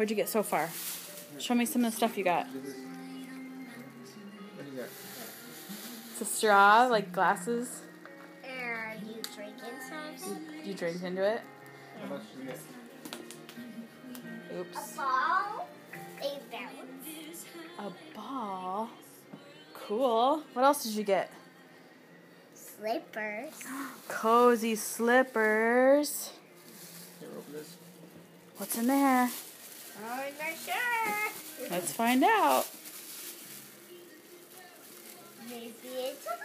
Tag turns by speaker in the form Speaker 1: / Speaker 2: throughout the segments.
Speaker 1: What'd you get so far? Show me some of the stuff you got.
Speaker 2: What do you got?
Speaker 1: It's a straw, like glasses.
Speaker 3: You drink inside?
Speaker 1: You drink into it?
Speaker 2: How much did you get?
Speaker 1: Oops.
Speaker 3: A ball, a bounce.
Speaker 1: A ball. Cool. What else did you get?
Speaker 3: Slippers.
Speaker 1: Cozy slippers.
Speaker 2: Here, open this.
Speaker 1: What's in there?
Speaker 3: I'm not sure.
Speaker 1: Let's find out.
Speaker 3: Maybe it's Anna.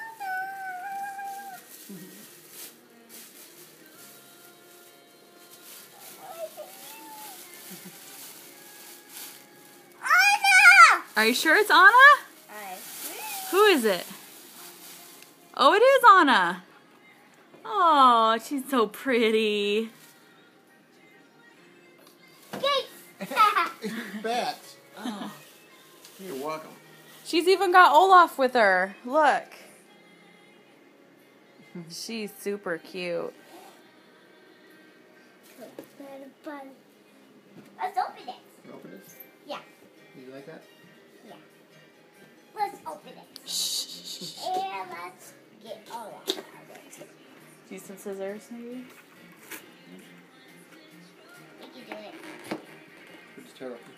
Speaker 3: Anna!
Speaker 1: Are you sure it's Anna?
Speaker 3: I
Speaker 1: Who is it? Oh, it is Anna. Oh, she's so pretty.
Speaker 2: Bat. Oh. You're welcome.
Speaker 1: She's even got Olaf with her. Look. She's super cute.
Speaker 3: Let's open it.
Speaker 2: You open this?
Speaker 3: Yeah.
Speaker 2: You like that?
Speaker 3: Yeah. Let's open it.
Speaker 1: Shh.
Speaker 3: And let's get all of it.
Speaker 1: Use some scissors, maybe?
Speaker 3: We can do it.
Speaker 2: Just tear it open.